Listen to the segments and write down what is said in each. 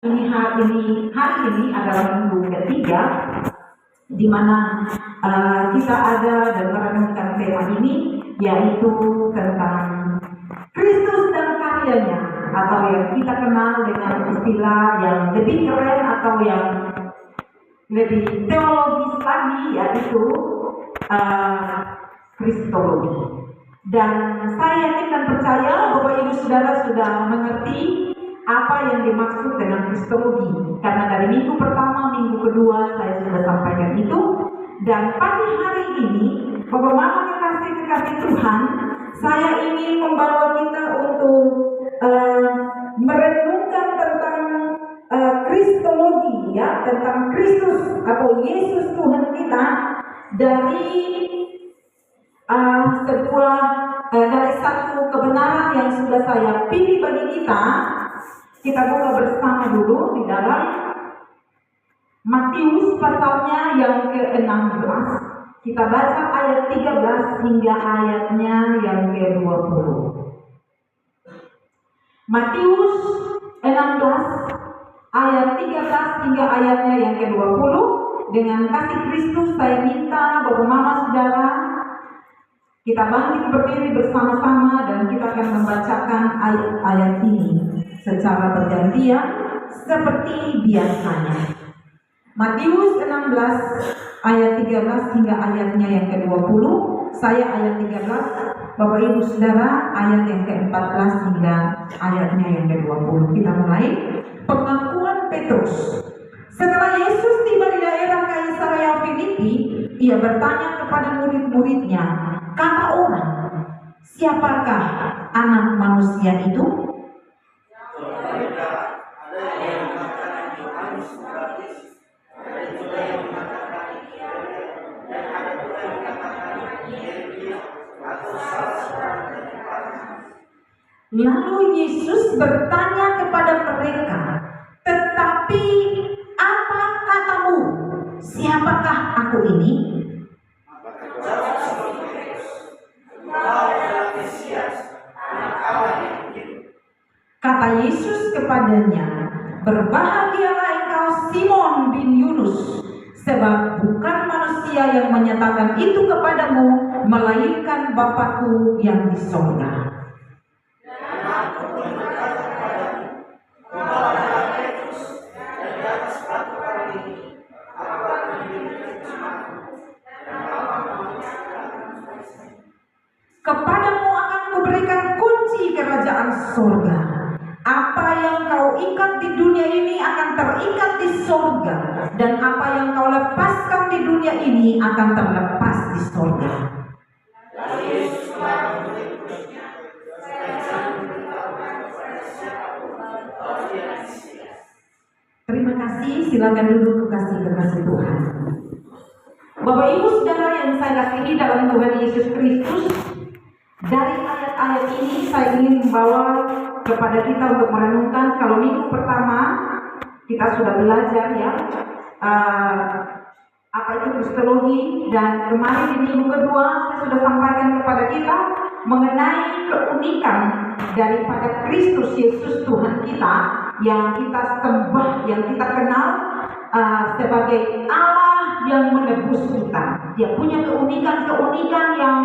Hari ini adalah minggu ketiga di mana kita ada dan merenungkan tema ini, yaitu tentang Kristus dan karyanya, atau yang kita kenal dengan istilah yang lebih keren atau yang lebih teologis lagi, yaitu Kristologi. Dan saya yakin dan percaya Bapak Ibu Saudara sudah mengerti apa yang dimaksud dengan Kristologi, karena dari minggu pertama, minggu kedua saya sudah sampaikan itu. Dan pagi hari ini, Bapak Mama kekasih Tuhan, saya ingin membawa kita untuk merenungkan tentang Kristologi, ya, tentang Kristus atau Yesus Tuhan kita dari dari satu kebenaran yang sudah saya pilih bagi kita. Kita buka bersama dulu di dalam Matius pasalnya yang ke-16. Kita baca ayat 13 hingga ayatnya yang ke-20. Matius 16 ayat 13 hingga ayatnya yang ke-20. Dengan kasih Kristus saya minta Bapak Mama Saudara, kita bangkit berdiri bersama-sama dan kita akan membacakan ayat-ayat ini secara bergantian seperti biasanya. Matius 16 ayat 13 hingga ayatnya yang ke-20. Saya ayat 13, Bapak Ibu Saudara ayat yang ke-14 hingga ayatnya yang ke-20. Kita mulai. Pengakuan Petrus. Setelah Yesus tiba di daerah Kaisarea Filipi, ia bertanya kepada murid-muridnya, kata orang, siapakah anak manusia itu? Lalu Yesus bertanya kepada mereka, tetapi apa katamu? Siapakah aku ini? Kata Yesus kepadanya, berbahagialah engkau Simon bin Yunus, sebab bukan manusia yang menyatakan itu kepadamu, melainkan Bapa-Ku yang di sorga. Kepadamu akan kuberikan kunci kerajaan sorga. Apa yang kau ikat di dunia ini akan terikat di sorga, dan apa yang kau lepaskan di dunia ini akan terlepas di sorga. Terima kasih, silakan duduk kekasih Tuhan. Bapak Ibu Saudara yang saya kasihi dalam Tuhan Yesus Kristus, dari ayat-ayat ini saya ingin membawa kepada kita untuk merenungkan. Kalau minggu pertama kita sudah belajar, ya, apa itu Kristologi, dan kemarin di minggu kedua saya sudah sampaikan kepada kita mengenai keunikan daripada Kristus Yesus Tuhan kita yang kita sembah, yang kita kenal sebagai Allah yang menebus kita. Dia punya keunikan-keunikan yang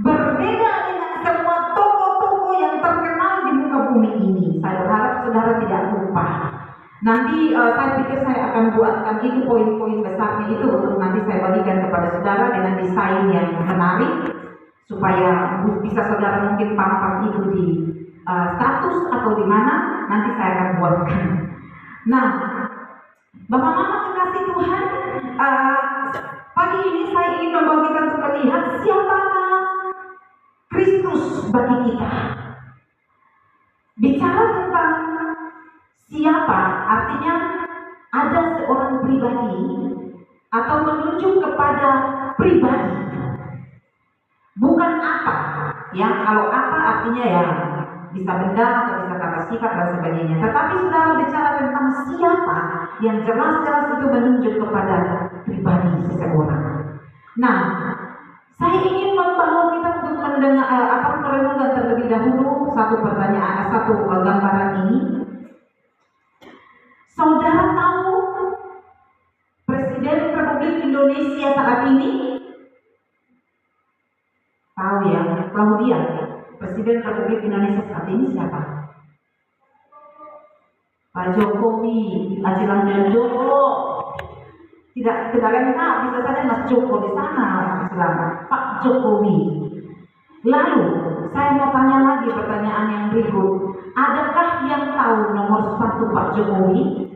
berbeda dengan semua tokoh-tokoh yang terkenal di muka bumi ini. Saya berharap saudara tidak lupa. Nanti saya pikir saya akan buatkan itu poin-poin besarnya itu untuk nanti saya bagikan kepada saudara dengan desain yang menarik, supaya bisa saudara mungkin pampang itu di status atau di mana, nanti saya akan buatkan. Nah, Bapak Mama kekasih Tuhan, pagi ini saya ingin membawa kita untuk melihat siapakah Kristus bagi kita. Bicara tentang siapa, artinya ada seorang pribadi atau menunjuk kepada pribadi, bukan apa. Ya, kalau apa artinya ya bisa benda atau bisa kata sifat dan sebagainya. Tetapi saudara bicara tentang siapa yang jelas-jelas itu menunjuk kepada pribadi seseorang. Nah, saya ingin membawa kita untuk merenungkan terlebih dahulu satu pertanyaan, satu gambaran ini. Saudara tahu Presiden Republik Indonesia saat ini? Tahu ya, tahu dia. Presiden Republik Indonesia saat ini siapa? Pak Jokowi, Ajilan dan Joko. Tidak lengkap, bisa saja Mas Joko di sana, selamat Pak Jokowi. Lalu saya mau tanya lagi pertanyaan yang berikut. Adakah yang tahu nomor sepatu Pak Jokowi?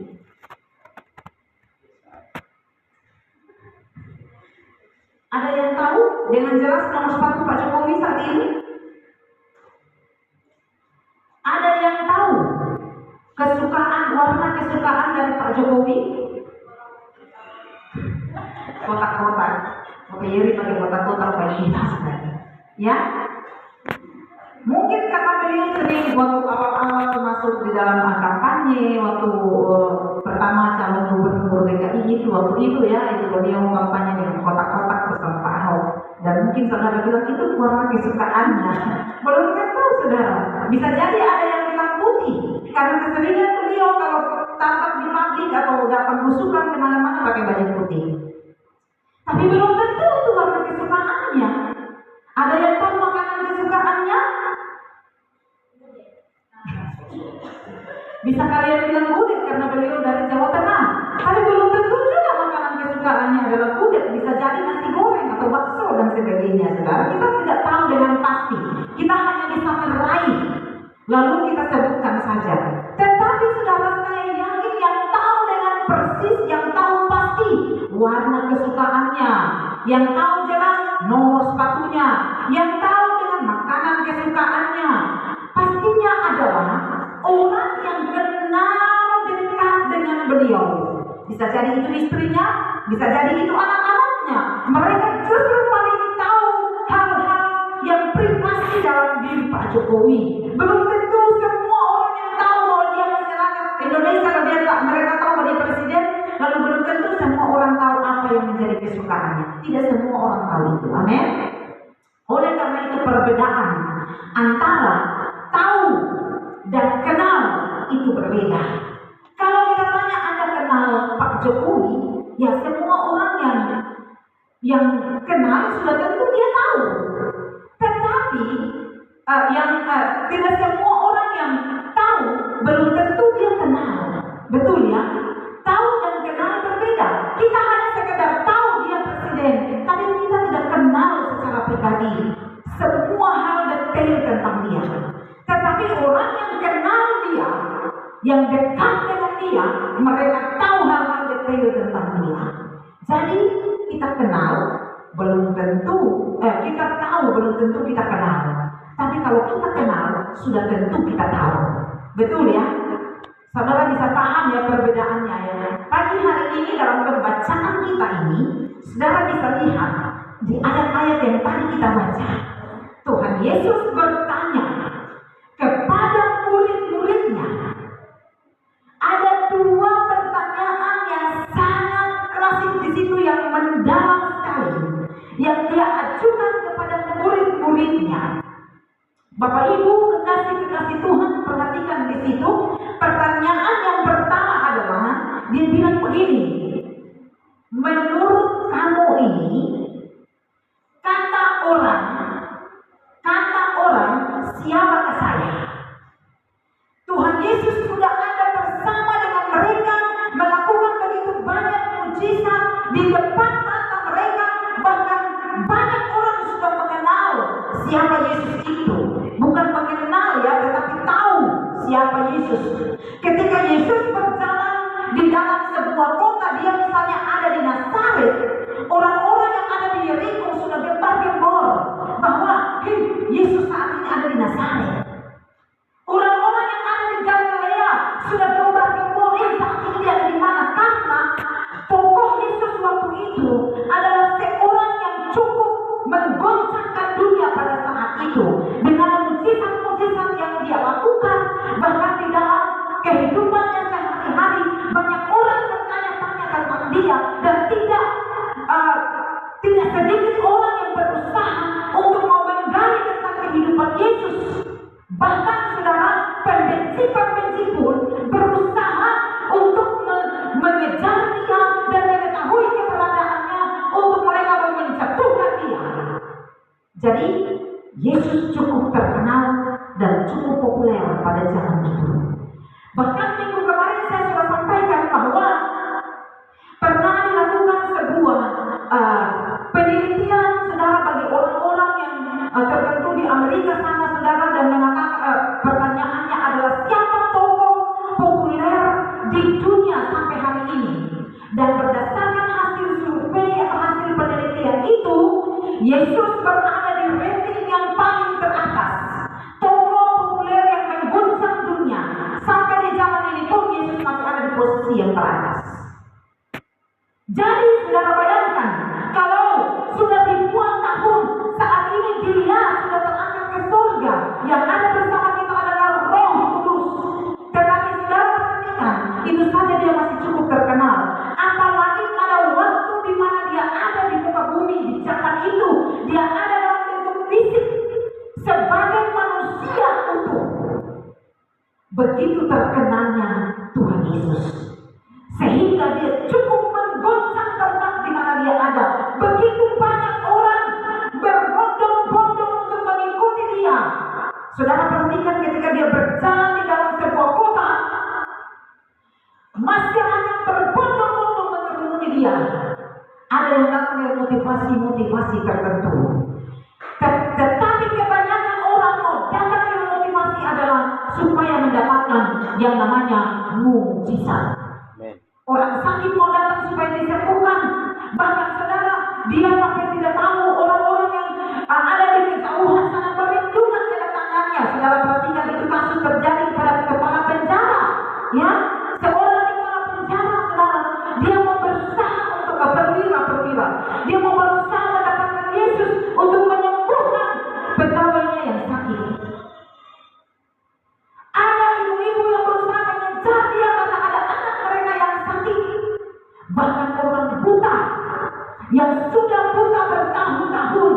Ada yang tahu dengan jelas nomor sepatu Pak Jokowi saat ini? Ada yang tahu warna kesukaan dari Pak Jokowi? Kotak-kotak. Oke, Yeri pakai kotak-kotak bagi kita sebenarnya. Ya, mungkin kata beliau sering waktu awal-awal masuk di dalam kampanye, waktu pertama calon gubernur DKI itu, waktu itu ya, itu beliau kampanye dengan kotak-kotak bersama Pak Ahok. Dan mungkin saudara bilang itu warna kesukaannya. Belum tentu saudara. Bisa jadi ada yang bilang putih, karena keseringan beliau kalau tampak di pabrik atau datang belusukan kemana-mana pakai baju putih. Tapi belum tentu itu warna kesukaannya. Ada yang tahu makanan kesukaannya? Bisa kalian bilang gudeg karena beliau dari Jawa Tengah. Tapi belum tentu juga makanan kesukaannya adalah gudeg. Bisa jadi nasi goreng atau bakso dan sebagainya, saudara. Kita tidak tahu dengan pasti. Kita hanya bisa meraih. Lalu kita sebutkan saja. Tetapi saudara, saya yakin yang tahu dengan persis, yang tahu pasti warna kesukaannya, yang tahu jelas nomor sepatunya, yang tahu dengan makanan kesukaannya, pastinya adalah orang yang kenal dekat dengan beliau. Bisa jadi itu istrinya, bisa jadi itu anak-anaknya. Mereka justru paling tahu hal-hal yang privasi dalam diri Pak Jokowi. Belum tentu semua orang yang tahu bahwa dia masyarakat Indonesia, mereka tahu bahwa dia presiden. Lalu belum tentu semua orang tahu apa yang menjadi kesukaannya. Tidak semua orang tahu itu. Amin. Oleh karena itu perbedaan antara tahu dan kenal itu berbeda. Kalau kita tanya Anda kenal Pak Jokowi, ya semua orang yang kenal sudah tentu dia tahu. Tetapi tidak semua orang yang tahu belum tentu dia kenal. Betul ya? Tahu dan kenal berbeda. Kita hanya sekedar tahu dia presiden, tapi kita tidak kenal secara pribadi semua hal detail tentang dia. Tetapi orang yang kenal dia, yang dekat dengan dia, mereka tahu hal-hal detail tentang dia. Jadi kita kenal belum tentu, kita tahu belum tentu kita kenal. Tapi kalau kita kenal, sudah tentu kita tahu. Betul ya? Saudara bisa paham ya perbedaannya ya. Pagi hari ini dalam pembacaan kita ini, saudara bisa lihat di ayat-ayat yang tadi kita baca. Tuhan Yesus bertanya kepada murid-muridnya. Ada dua pertanyaan yang sangat klasik di situ yang mendalam sekali, yang dia ajukan kepada murid-muridnya. Bapak Ibu kekasih-kekasih Tuhan, perhatikan di situ. Pertanyaan yang pertama adalah, dia bilang begini, menurut kamu ini, kata orang siapakah saya? Tuhan Yesus sudah ada bersama dengan mereka, melakukan begitu banyak mujizat di depan mata mereka, bahkan banyak orang sudah mengenal siapa Yesus itu. Bukan mengenal ya, tetapi tahu siapa Yesus. Ketika Yesus berjalan di dalam sebuah kota, dia misalnya ada di Nazaret, orang-orang yang ada di Yeriko sudah gembar-gembor bahwa Yesus saat ini ada di Nazaret. Orang-orang yang ada di Galilea sudah gembar-gembor, saat ini dia ada di mana? Karena tokoh Yesus waktu itu adalah seorang yang cukup menggoncangkan dunia pada saat itu dengan mujizat-mujizat yang dia lakukan. Bahkan di dalam kehidupannya sehari-hari banyak orang bertanya-tanya tentang dia, dan tidak sedikit orang yang berusaha untuk mau menggali tentang kehidupan Yesus. Bahkan saudara, pembenci-pembenci pun berusaha untuk Jadi Yesus cukup terkenal dan cukup populer pada zaman itu. Bahkan minggu kemarin saya sudah sampaikan bahwa pernah dilakukan sebuah penelitian, saudara, bagi orang-orang yang tertentu di Amerika sana, saudara, dan mengatakan pertanyaannya adalah siapa tokoh populer di dunia sampai hari ini. Dan berdasarkan hasil survei atau hasil penelitian itu, Yesus berada di rating yang paling teratas. Tokoh populer yang mengguncang dunia sampai di zaman ini pun Yesus masih ada di posisi yang teratas. Jadi saudara bayangkan, kalau sudah ribuan tahun saat ini dia sudah terangkat ke surga, yang ada bersama kita adalah Roh Kudus. Tetapi saudara perhatikan, itu saja dia masih cukup terkenal. Apalagi pada waktu di mana dia ada di muka bumi di zaman itu, dia ada dalam bentuk fisik sebagai manusia utuh. Begitu terkenalnya Tuhan Yesus, sehingga dia cukup menggoncang tempat di mana dia ada. Begitu banyak orang berbondong-bondong untuk mengikuti dia. Saudara perhatikan ketika dia berjalan di dalam sebuah kota, masyarakat berbondong-bondong mengerumuni dia. Ada yang datang dengan motivasi-motivasi tertentu. Tetapi kebanyakan orang datang dengan motivasi adalah supaya mendapatkan yang namanya mukjizat. Orang sakit mau datang supaya disembuhkan. Bahkan saudara, dia sampai tidak tahu orang-orang yang ada di kejauhan sana berlindungan kedatangannya. Saudara perhatikan, itu kasus terjadi pada kepala penjara. Ya, seorang di kepala penjara, saudara, dia mau berusaha untuk perwira. Dia mau berusaha mendapatkan Yesus untuk menyembuhkan pegawainya yang sakit. Ada ibu-ibu yang berusaha mengejar dia karena ada anak mereka yang sakit. Bahkan orang buta yang sudah buta bertahun-tahun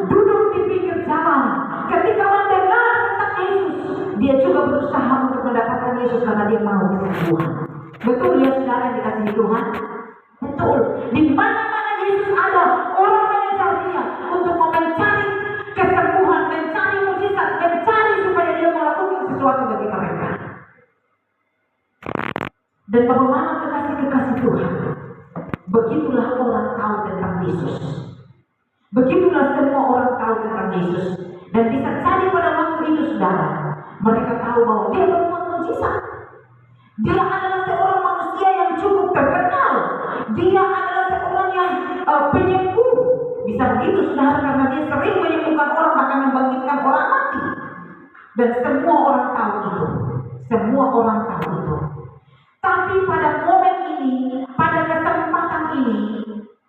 duduk di pinggir jalan, ketika mendengar tentang Yesus, dia juga berusaha untuk mendapatkan Yesus karena dia mau kesembuhan. Betul ya saudara yang dikasihi Tuhan? Betul. Di mana-mana Yesus ada, orang mengejar dia untuk mencari kesembuhan, mencari mujizat, mencari supaya dia melakukan sesuatu bagi mereka. Dan bagaimana kekasih-kekasih Tuhan? Begitulah orang tahu tentang Yesus. Begitulah semua orang tahu tentang Yesus. Dan bisa jadi pada waktu itu, saudara, mereka tahu bahwa dia berbuat mujizat. Dia adalah seorang manusia yang cukup terkenal. Dia adalah seorang yang penyembuh. Bisa begitu, saudara, karena dia sering menyembuhkan orang, bahkan membangkitkan orang mati. Dan semua orang tahu itu. Semua orang tahu itu. Tapi pada momen ini, pada kesempatan ini,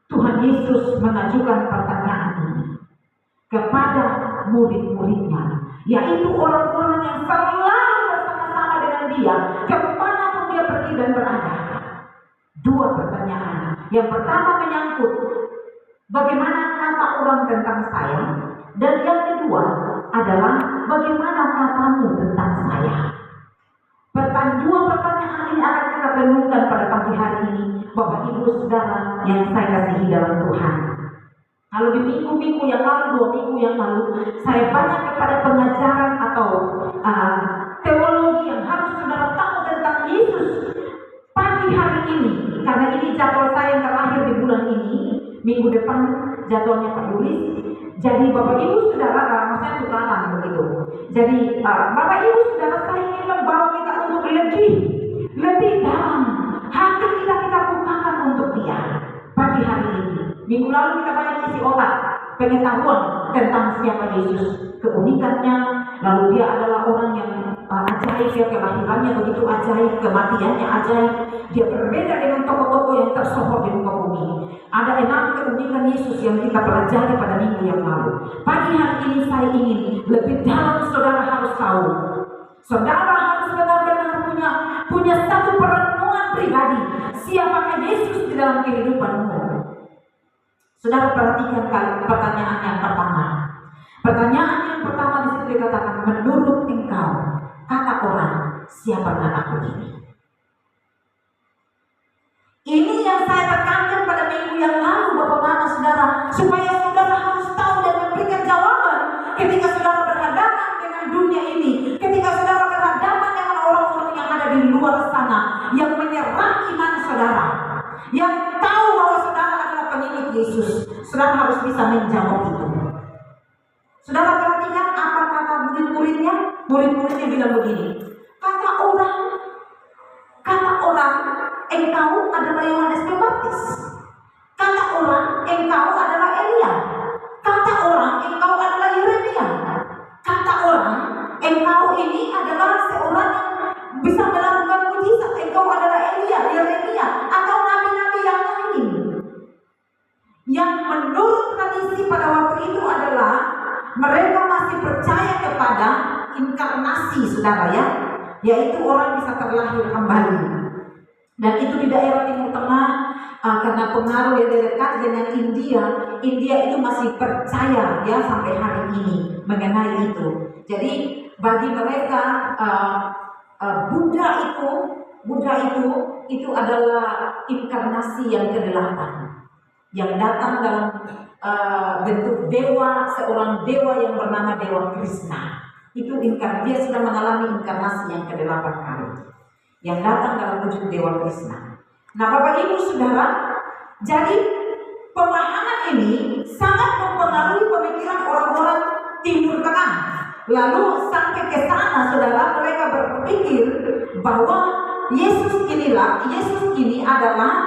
Tuhan Yesus mengajukan pertanyaan ini kepada murid-muridnya, yaitu orang-orang yang selalu bersama-sama dengan dia, kemanapun dia pergi dan berada. Dua pertanyaan. Yang pertama menyangkut bagaimana kata orang tentang saya, dan yang kedua adalah bagaimana katamu tentang saya. Dua pertanyaan ini akan kita renungkan pada pagi hari ini, Bapak Ibu Saudara yang saya kasihi dalam Tuhan. Kalau di minggu-minggu yang lalu, 2 minggu yang lalu, saya banyak kepada pengajaran atau teologi yang harus saudara tahu tentang Yesus. Pagi hari ini, karena ini jadwal saya yang terakhir di bulan ini, minggu depan jadwalnya Pak Yulis. Jadi Bapak Ibu Saudara, saya tukaran begitu. Jadi Bapak Ibu Saudara, saya ingin membawa kita untuk lebih dalam hati kita bukakan untuk dia pagi hari ini. Minggu lalu kita banyak isi otak pengetahuan tentang siapa Yesus, keunikannya, lalu dia adalah orang yang ajaib, ya, kelahirannya begitu ajaib, kematiannya ajaib, dia berbeda dengan tokoh-tokoh yang tersohor di muka bumi. Ada 6 keunikan Yesus yang kita pelajari pada minggu yang lalu. Pagi hari ini saya ingin lebih dalam, saudara harus tahu. Saudara harus benar-benar punya satu perenungan pribadi. Siapakah Yesus di dalam kehidupanmu? Saudara perhatikan pertanyaan yang pertama. Pertanyaan yang pertama di situ dikatakan, menurut engkau, kata orang, siapakah aku ini? Ini yang saya tekankan pada minggu yang lalu, Bapak Mama Saudara, supaya saudara harus tahu dan memberikan jawaban dunia ini, ketika saudara berhadapan dengan orang-orang yang ada di luar sana, yang menyerang iman saudara, yang tahu bahwa saudara adalah pengikut Yesus, saudara harus bisa menjawab itu. Saudara perhatikan apa kata murid-muridnya. Murid-muridnya bilang begini, kata orang, engkau adalah Yohanes Pembaptis. Kata orang, engkau adalah Elia. Kata orang, engkau adalah Yeremia. Kata orang, engkau ini adalah seorang yang bisa melakukan mujizat. Engkau adalah Elia, Yeremia, atau nabi-nabi yang lain. Yang menurut tradisi pada waktu itu adalah mereka masih percaya kepada inkarnasi, saudara ya, yaitu orang bisa terlahir kembali. Dan itu di daerah Timur Tengah, karena pengaruh yang dekat dengan India itu masih percaya ya sampai hari ini mengenai itu. Jadi bagi mereka Buddha itu adalah inkarnasi yang ke-8 yang datang dalam bentuk dewa, seorang dewa yang bernama Dewa Krishna. Itu dia sudah mengalami inkarnasi yang ke-8 kali, yang datang dalam wujud Dewa Krishna. Nah, Bapak Ibu Saudara, jadi pemahaman ini sangat mempengaruhi pemikiran orang-orang Timur Tengah. Lalu sampai ke sana, saudara, mereka berpikir bahwa Yesus ini adalah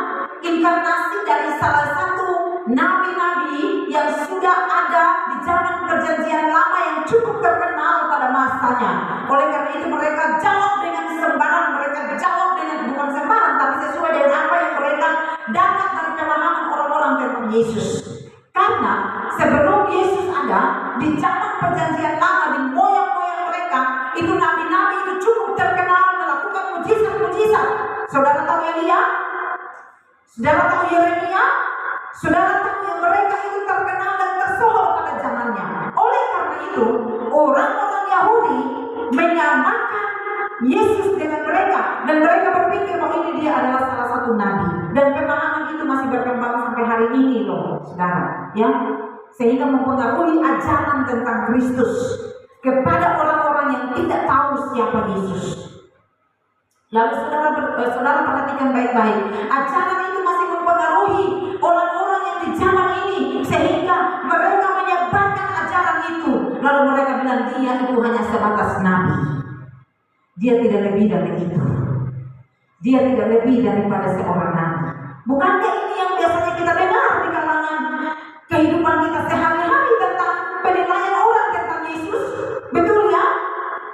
inkarnasi dari salah satu nabi-nabi yang sudah ada di zaman Perjanjian Lama yang cukup terkenal pada masanya. Oleh karena itu mereka jawab dengan sembarang, mereka jawab dengan bukan sembarang, tapi sesuai dengan apa yang mereka dapat dari pemahaman orang-orang tentang Yesus. Karena sebelum Yesus ada di zaman Perjanjian Lama, di moyang-moyang mereka itu nabi-nabi itu cukup terkenal melakukan mujizat-mujizat. Saudara tahu Elia? Saudara tahu Yeremia? Saudara tahu yang mereka itu terkenal dan tersohor pada zamannya. Oleh karena itu, orang-orang Yahudi menyamakan Yesus dengan mereka, dan mereka berpikir bahwa ini dia adalah salah satu nabi. Dan pemahaman itu masih berkembang sampai hari ini loh, saudara. Ya, sehingga mempengaruhi ajaran tentang Kristus kepada orang-orang yang tidak tahu siapa Yesus. Lalu saudara perhatikan baik-baik, ajaran itu masih mempengaruhi orang-orang yang di zaman ini, sehingga mereka menyebarkan ajaran itu. Lalu mereka bilang dia itu hanya sebatas nabi, dia tidak lebih dari itu, dia tidak lebih daripada seorang nabi. Bukankah ini yang biasanya kita dengar di kalangan kehidupan kita sehari-hari tentang penilaian orang tentang Yesus? Betul ya?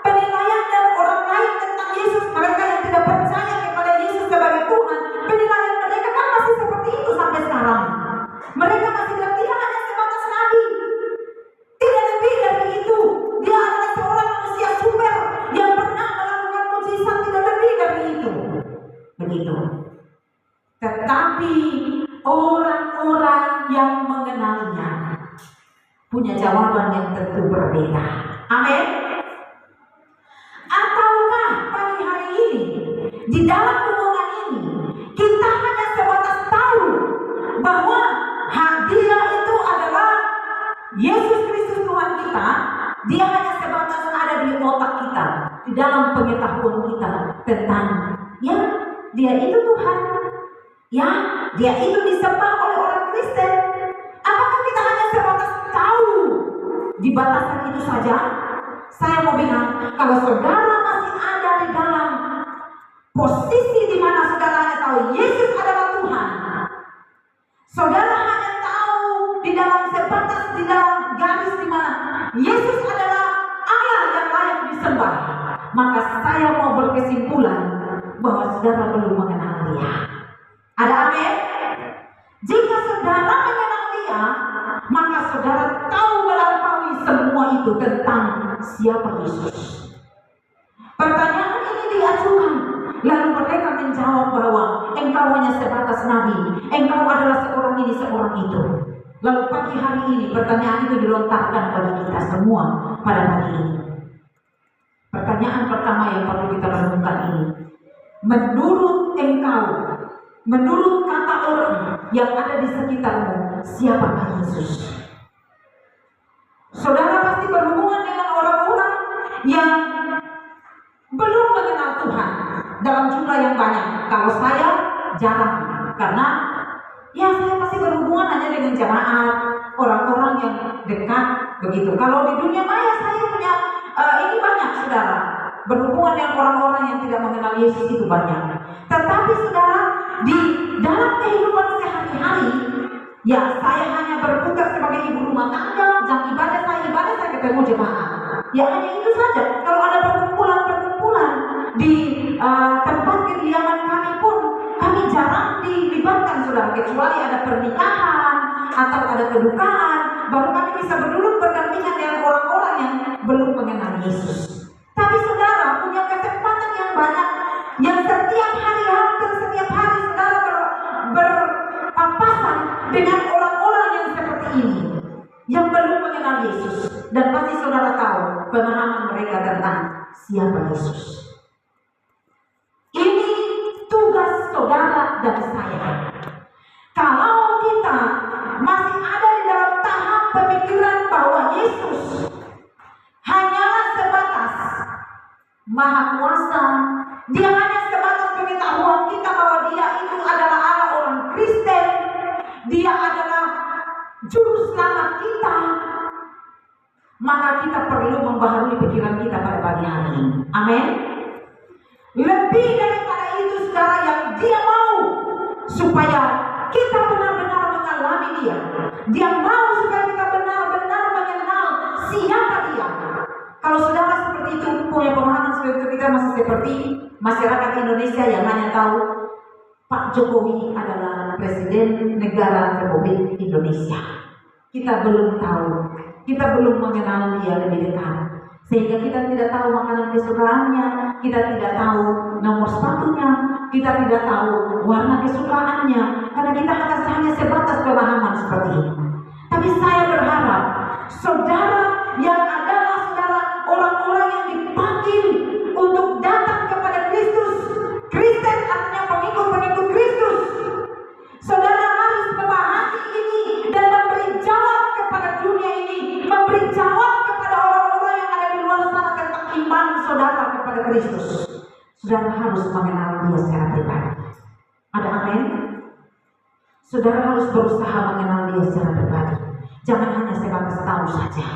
Penilaian dan orang lain tentang Yesus, mereka yang tidak percaya kepada Yesus sebagai Tuhan, penilaian mereka kan masih seperti itu sampai sekarang. Mereka masih bilang dia hanya sebatas nabi, tidak lebih dari itu. Dia adalah seorang manusia super yang pernah melakukan mujizat, tidak lebih dari itu. Begitu. Tetapi orang-orang yang mengenalnya punya jawaban yang tentu berbeda. Amin. Ataukah pagi hari ini di dalam hubungan ini kita hanya sebatas tahu bahwa dia itu adalah Yesus Kristus Tuhan kita, dia hanya sebatas ada di otak kita, di dalam pengetahuan kita tentang ya dia itu Tuhan, ya dia itu disembah oleh orang Kristen. Apakah kita hanya sebatas tahu di batasan itu saja? Saya mau bilang, kalau saudara masih ada di dalam posisi di mana saudara hanya tahu Yesus adalah Tuhan, saudara hanya tahu di dalam sebatas, di dalam garis di mana Yesus adalah Allah yang layak disembah, maka saya mau berkesimpulan bahwa saudara belum mengenal dia. Ada amin? Jika saudara mengenal dia, maka saudara tahu melampaui semua itu tentang siapa Yesus. Pertanyaan ini diajukan, lalu mereka menjawab bahwa engkau hanya sebatas nabi, engkau adalah seorang ini, seorang itu. Lalu pagi hari ini pertanyaan itu dilontarkan bagi kita semua pada pagi ini. Pertanyaan pertama yang perlu kita renungkan ini, menurut engkau, menurut kata orang yang ada di sekitarmu, siapakah Yesus? Saudara pasti berhubungan dengan orang-orang yang belum mengenal Tuhan dalam jumlah yang banyak. Kalau saya jarang, karena ya saya pasti berhubungan hanya dengan jemaat, orang-orang yang dekat begitu. Kalau di dunia maya saya punya ini banyak saudara, berhubungan dengan orang-orang yang tidak mengenal Yesus itu banyak. Tetapi saudara, di dalam kehidupan sehari-hari, ya saya hanya berputar sebagai ibu rumah tangga, jam ibadah saya ketemu jemaat. Ya hanya itu saja. Kalau ada perkumpulan di tempat kediaman kami pun, kami jarang dilibatkan saudara, kecuali ada pernikahan atau ada kedukaan, baru kami bisa berduduk berdampingan dengan orang-orang yang belum mengenal Yesus. Tapi saudara punya kesempatan yang banyak, yang setiap hari, hampir setiap hari saudara berpapasan dengan orang-orang yang seperti ini, yang belum mengenal Yesus. Dan pasti saudara tahu pemahaman mereka tentang siapa Yesus. Ini tugas saudara dan saya. Kalau kita masih ada di dalam tahap pemikiran bahwa Yesus hanyalah sebatas Maha Kuasa, Dia hanya sebatas pengetahuan kita bahwa Dia itu adalah Allah orang Kristen, Dia adalah juru selamat kita, maka kita perlu membaharui pikiran kita pada pagi hari ini. Amin. Lebih daripada itu saudara, yang Dia mau supaya kita benar-benar mengalami Dia. Dia mau supaya kita benar-benar mengenal siapa Dia. Kalau saudara seperti itu, punya pemahaman seperti itu, kita masih seperti masyarakat Indonesia yang hanya tahu Pak Jokowi adalah Presiden Negara Republik Indonesia. Kita belum tahu, kita belum mengenal Dia lebih dekat, sehingga kita tidak tahu makanan kesukaannya, kita tidak tahu nomor sepatunya, kita tidak tahu warna kesukaannya, karena kita hanya sebatas pemahaman seperti ini. Tapi saya berharap saudara yang adalah saudara orang-orang yang dipanggil untuk datang kepada Kristus, Kristen artinya pengikut-pengikut Kristus, saudara harus memahami ini dan memberi jawab kepada dunia ini, memberi jawab kepada orang-orang yang ada di luar sana tentang iman saudara kepada Kristus. Saudara harus mengenal Dia secara pribadi. Ada amin? Saudara harus berusaha mengenal Dia secara pribadi. Jangan hanya sebatas tahu saja,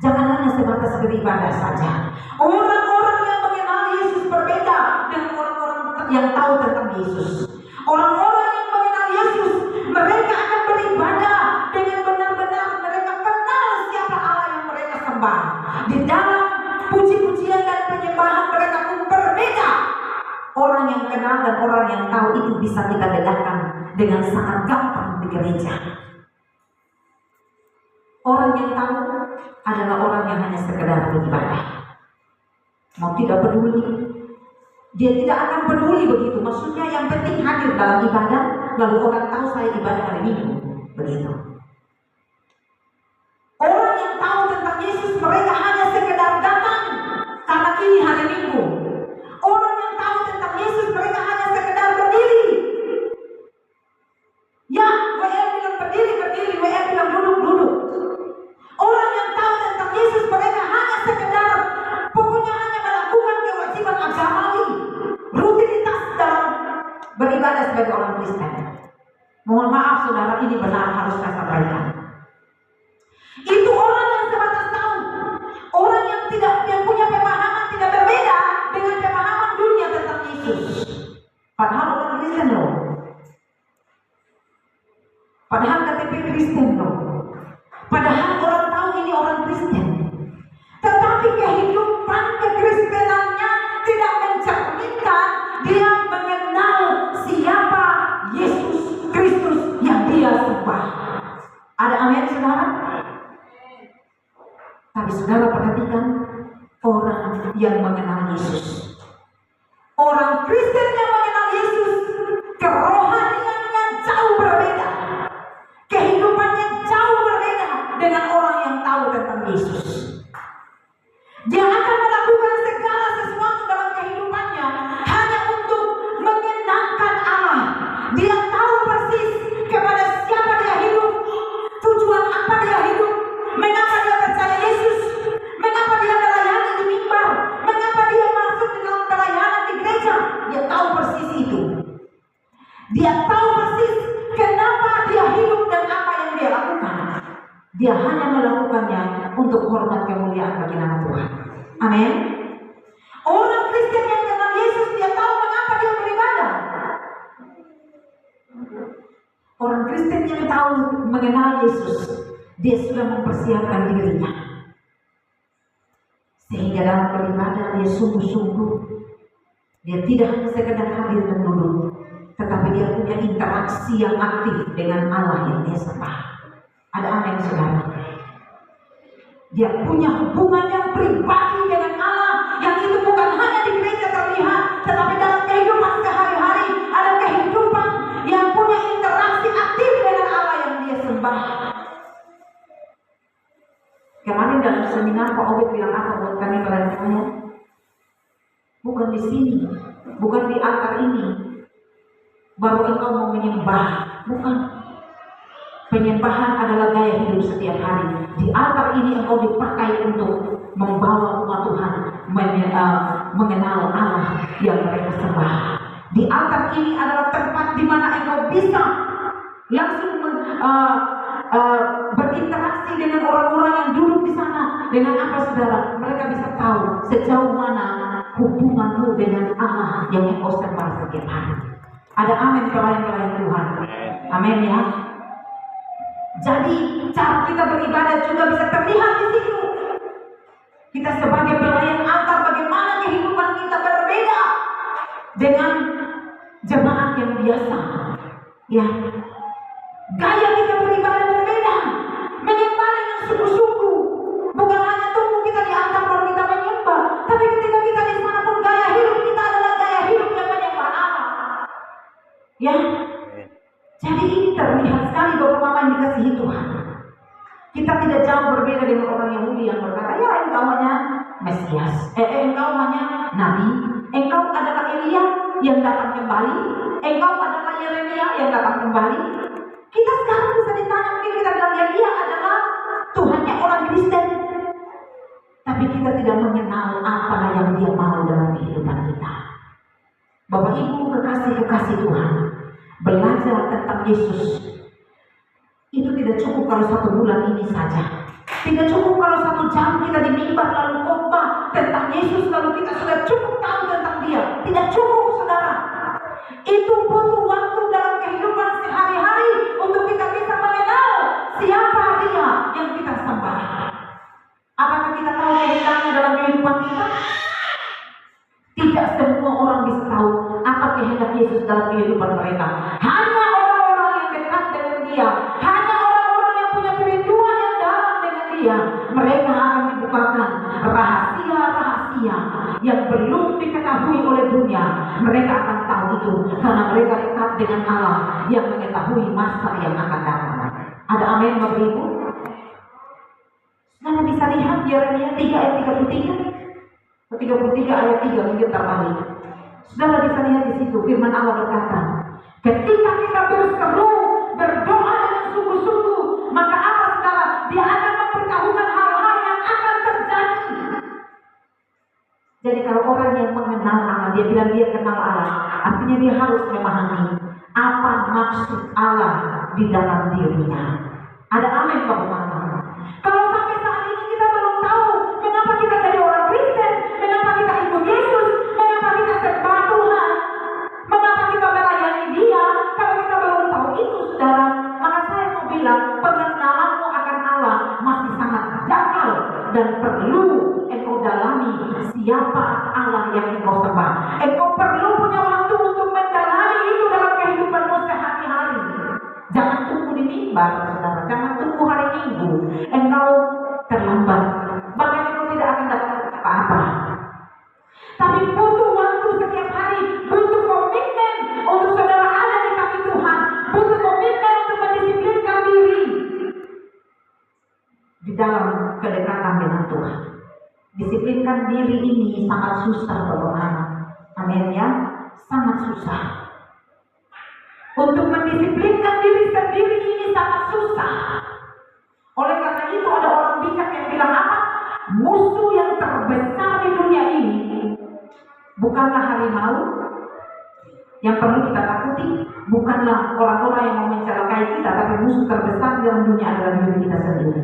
jangan hanya sebatas beribadah saja. Orang-orang yang mengenal Yesus berbeda dengan orang-orang yang tahu tentang Yesus. Orang-orang yang mengenal Yesus, mereka akan beribadah dengan benar-benar mereka kenal siapa Allah yang mereka sembah. Di dalam puji-pujian dan penyembahan mereka pun berbeda. Orang yang kenal dan orang yang tahu itu bisa kita bedakan dengan sangat gampang di gereja. Orang yang tahu adalah orang yang hanya sekedar beribadah, mau tidak peduli. Dia tidak akan peduli begitu. Maksudnya yang penting hadir dalam ibadah, lalu orang tahu saya ibadah hari Minggu, begitu. Orang yang tahu tentang Yesus, mereka hanya sekedar datang karena ini hari Minggu. Orang yang tahu tentang Yesus, mereka hanya sekedar berdiri. Ya, WR bilang berdiri, WR bilang duduk. Orang yang tahu tentang Yesus, mereka hanya sekedar, pokoknya hanya melakukan kewajiban agamawi, rutinitas dalam beribadah sebagai orang Kristen. Mohon maaf saudara, ini benar harus saya sampaikan. Itu orang yang sebatas tahu, orang yang punya pemahaman tidak berbeda dengan pemahaman dunia tentang Yesus. Padahal orang Kristen loh. Padahal KTP Kristen loh. Padahal orang tahu ini orang Kristen. Tetapi kehidupan kekristenannya tidak mencerminkan dia mengenal siapa Yesus Kristus yang dia sembah. Ada amin saudara? Tapi saudara perhatikan orang yang mengenal Yesus. Orang Kristen yang mengenal Yesus, kerohaniannya jauh berbeda. Kehidupannya jauh berbeda dengan orang yang tahu tentang Yesus. Dia akan melakukan segala sesuatu dalam kehidupannya hanya untuk menyenangkan Allah. Dia tahu persis kepada siapa dia hidup, tujuan apa dia hidup, mengapa dia percaya Yesus, mengapa dia melayani di mimbar, Dia tahu persis kenapa dia hidup dan apa yang dia lakukan. Dia hanya melakukannya untuk hormat kemuliaan bagi nama Tuhan. Amin. Orang Kristen yang kenal Yesus, dia tahu mengapa dia beribadah. Orang Kristen yang tahu mengenal Yesus, dia sudah mempersiapkan dirinya. Sehingga dalam beribadah dia sungguh-sungguh. Dia tidak hanya sekedar hadir dan duduk, tetapi dia punya interaksi yang aktif dengan Allah yang dia sembah. Ada amin, saudara? Dia punya hubungan yang pribadi dengan Allah, yang itu bukan hanya di gereja terlihat, tetapi dalam kehidupan sehari-hari ada kehidupan yang punya interaksi aktif dengan Allah yang dia sembah. Kemarin dalam seminar Pak Obed bilang apa buat kami pelajarnya? Bukan di sini, bukan di altar ini, baru engkau mau menyembah. Bukan. Penyembahan adalah gaya hidup setiap hari. Di altar ini engkau dipakai untuk membawa umat Tuhan mengenal Allah yang mereka sembah. Di altar ini adalah tempat di mana engkau bisa langsung berinteraksi dengan orang-orang yang duduk di sana. Dengan apa, saudara? Mereka bisa tahu sejauh mana hubunganmu dengan Allah yang engkau sembah setiap hari. Ada amin pelayan-pelayan Tuhan. Amin ya. Jadi cara kita beribadah juga bisa terlihat di situ. Kita sebagai pelayan altar, bagaimana kehidupan kita berbeda dengan jemaat yang biasa. Ya, gaya kita beribadah berbeda. Menyembah dengan sungguh-sungguh. Bukan hanya tunggu kita di altar baru kita menyembah, tapi ketika kita di sana pun gaya hidup kita adalah gaya hidup yang menyembah Allah. Ya. Jadi ini terlihat sekali bahwa Mama dikasihi Tuhan. Kita tidak jauh berbeda dengan orang Yahudi yang berkata, ya engkau hanya Mesias, engkau hanya Nabi, engkau adalah Elia yang datang kembali, engkau adalah Yeremia yang datang kembali. Kita sekarang bisa ditanya, mungkin kita bilang ya dia adalah Tuhannya orang Kristen, tapi kita tidak mengenal apa yang dia mau dalam kehidupan kita. Bapak Ibu kekasih-kekasih Tuhan, belajar tentang Yesus itu tidak cukup kalau 1 bulan ini saja. Tidak cukup kalau 1 jam kita di mimbar lalu khotbah tentang Yesus lalu kita sudah cukup tahu tentang dia. Tidak cukup, saudara. Itu butuh waktu dalam kehidupan sehari-hari untuk kita bisa mengenal siapa dia yang kita sembah. Apakah kita tahu kehendaknya dalam kehidupan kita? Tidak semua orang bisa tahu apa kehendak Yesus dalam kehidupan mereka. Hanya orang-orang yang dekat dengan dia, hanya orang-orang yang punya kerinduan yang dalam dengan dia, mereka akan dibukakan rahasia-rahasia yang belum diketahui oleh dunia. Mereka akan tahu itu karena mereka dekat dengan Allah yang mengetahui masa yang akan datang. Ada amin, Bapak Ibu? Saudara bisa lihat Yeremia 3 ayat 33 ayat 3 mungkin terbalik. Saudara bisa lihat di situ firman Allah berkata, ketika kita berseru, berdoa dengan sungguh-sungguh, maka apa, saudara? Dia akan memberitahukan hal-hal yang akan terjadi. Jadi kalau orang yang mengenal Allah, dia bilang dia kenal Allah, artinya dia harus memahami apa maksud Allah di dalam dirinya. Ada amin, Bapak-Bapak? Kalau sampai saat ini kita belum tahu mengapa kita jadi orang Kristen, mengapa kita ikut Yesus, mengapa kita sembah Tuhan, mengapa kita melayani dia, kalau kita belum tahu itu, saudara, maka saya mau bilang pengenalanmu akan Allah masih sangat dangkal dan perlu engkau dalami siapa Allah yang engkau sembah. Engkau perlu punya waktu untuk mendalami itu dalam kehidupanmu sehari-hari. Jangan tunggu di mimbar, saudara. Jangan tunggu hari Minggu. Engkau terlambat. Bahkan engkau tidak akan dapat apa-apa. Tapi butuh waktu setiap hari. Butuh komitmen untuk saudara ada di kaki Tuhan. Butuh komitmen untuk mendisiplinkan diri di dalam kedekatan dengan Tuhan. Disiplinkan diri ini sangat susah, Bapak-Bapak. Amin ya. Sangat susah. Untuk mendisiplinkan diri sendiri ini sangat susah. Oleh karena itu ada orang bijak yang bilang apa? Musuh yang terbesar di dunia ini bukanlah harimau yang perlu kita takuti, bukan adalah orang-orang yang mau mencelakai kita, tapi musuh terbesar dalam dunia adalah diri kita sendiri.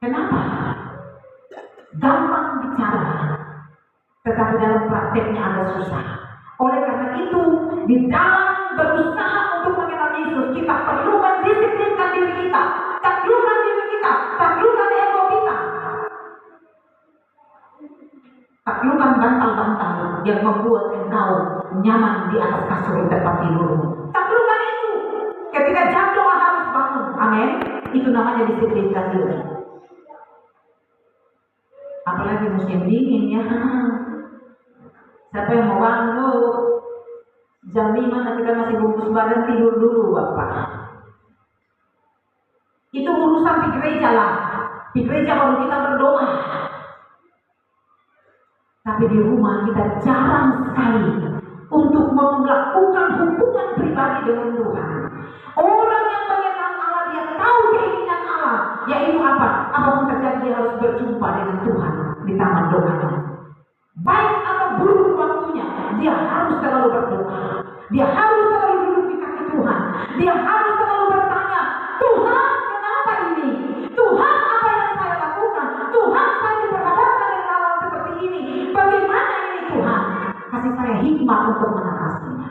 Kenapa? Gampang bicara, tetapi dalam prakteknya agak susah. Oleh karena itu, di dalam berusaha untuk mengenal Yesus, kita perlu mendisiplinkan diri kita, taklukkan diri kita, taklukkan ego kita, taklukkan bantal-bantal yang membuat engkau nyaman di atas kasur tempat tidurmu. Taklukkan itu. Ketika jam doa harus bangun, amin. Itu namanya disiplinkan diri. Apalagi musim dingin ya. Siapa yang mau bangun? Jam 5 nanti kan masih bungkus badan, tidur dulu Bapak. Itu urusan di gereja lah. Di gereja baru kita berdoa. Tapi di rumah kita jarang sekali untuk melakukan hubungan pribadi dengan Tuhan. Orang yang mengenal Allah, dia tahu keinginan Allah, yaitu apa? Apapun terjadi dia harus berjumpa dengan Tuhan di taman doanya. Baik atau buruk waktunya, dia harus selalu berdoa. Dia harus selalu duduk di kaki Tuhan. Dia harus selalu bertanya, Tuhan kenapa ini? Tuhan apa yang saya lakukan? Tuhan saya diperhadapkan dengan hal seperti ini. Bagaimana ini Tuhan? Kasih saya hikmat untuk mengatasinya.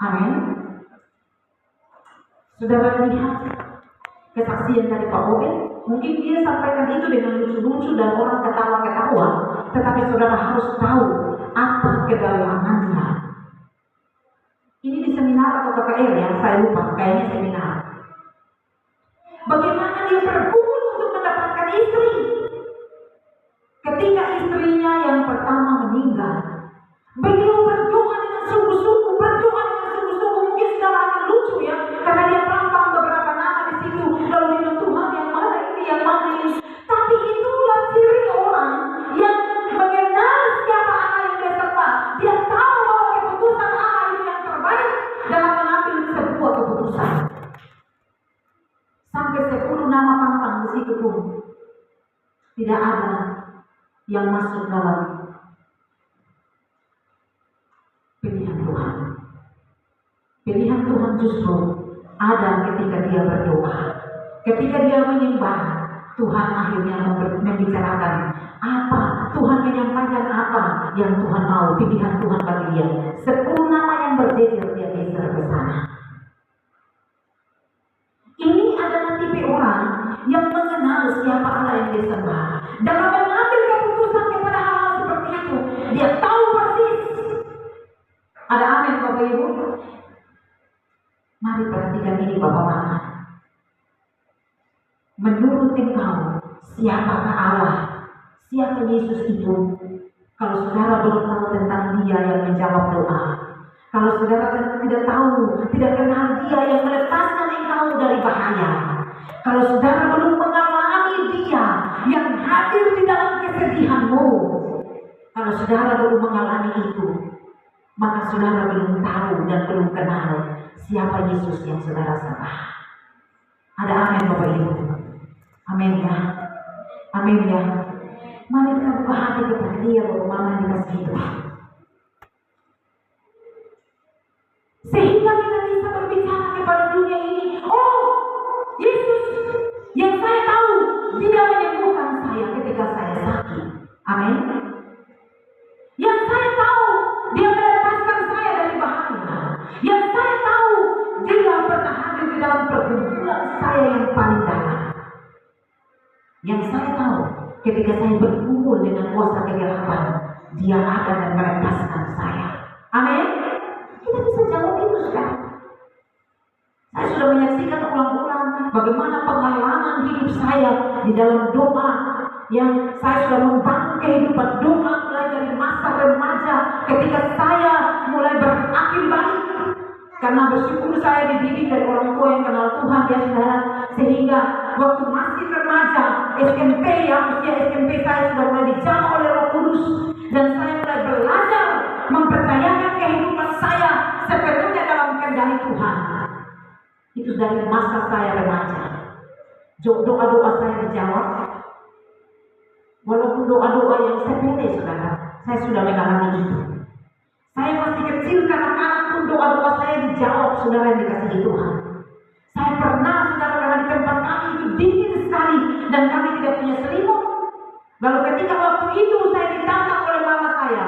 Amin. Saudara lihat kesaksian dari Pak Obed. Mungkin dia sampaikan itu dengan lucu-lucu dan orang ketawa-ketawa. Tetapi saudara harus tahu apa kedalamannya. Ini di seminar atau KKR ya, saya lupa, kayaknya seminar. Bagaimana dia bergumul untuk mendapatkan istri? Ketika istrinya yang pertama meninggal, beliau berdoa dengan sungguh-sungguh, mungkin saudara akan lucu ya, karena dia pantang beberapa nama di situ, lalu dia bilang, Tuhan yang mana ini, yang mana ini. Tapi itulah ciri orang yang mengenal siapa Allah yang dia sembah. Dia tahu bahwa keputusan Allah itu yang terbaik dalam mengambil sebuah keputusan. Sampai 10 nama pantang di situ pun tidak ada yang masuk dalam pilihan Tuhan. Pilihan Tuhan justru ada ketika dia berdoa, ketika dia menyembah. Tuhan akhirnya membicarakan apa, Tuhan menyampaikan apa yang Tuhan mau, pilihan Tuhan bagi dia. 10 nama yang berjejer dia geser ke sana. Ini adalah tipe orang yang mengenal siapa Allah yang dia sembah. Dalam mengambil keputusan kepada hal seperti itu, dia tahu persis. Ada amin Bapak Ibu? Mari perhatikan ini Bapak Mama. Menurut engkau, siapakah Allah? Siapa Yesus itu? Kalau saudara belum tahu tentang dia yang menjawab doa, kalau saudara tidak tahu, tidak kenal dia yang melepaskan engkau dari bahaya, kalau saudara belum mengalami dia yang hadir di dalam kesedihanmu, kalau saudara belum mengalami itu, maka saudara belum tahu dan belum kenal siapa Yesus yang saudara sembah. Ada amin Bapak Ibu? Amin ya. Amin ya. Mari kita buka hati kepada dia Bapak Mama yang dikasihi Tuhan. Sehingga kita bisa berbicara kepada dunia ini. Oh, Yesus yang saya tahu, dia menyembuhkan saya ketika saya sakit. Amin. Yang saya tahu, dia melepaskan saya dari bahaya. Yang saya tahu, dia pernah hadir di dalam pergumulan saya yang paling dalam. Yang saya tahu, ketika saya berkumpul dengan kuasa kegelapan, dia akan melepaskan saya. Amin. Kita bisa jawab itu sekarang. Saya sudah menyaksikan ulang-ulang bagaimana pengalaman hidup saya di dalam doa, yang saya sudah membangun kehidupan doa mulai dari masa remaja ketika saya mulai berakhir balik. Karena bersyukur saya dididik dari orang tua yang kenal Tuhan ya saudara, sehingga waktu masih remaja SMP ya, usia SMP saya sudah mulai dijamah oleh Roh Kudus, dan saya mulai belajar mempercayakan kehidupan saya sepenuhnya dalam kendali Tuhan. Itu dari masa saya remaja. Doa-doa saya dijawab. Walaupun doa-doa yang sepele saudara, saya sudah mengalami itu. Saya masih kecil, kanak-kanak pun doa-doa saya dijawab, saudara yang dikasihi Tuhan. Saya pernah, saudara, karena di tempat kami itu dingin sekali dan kami tidak punya selimut. Lalu ketika waktu itu saya ditantang oleh mama saya.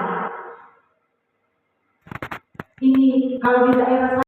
Ini kalau di daerah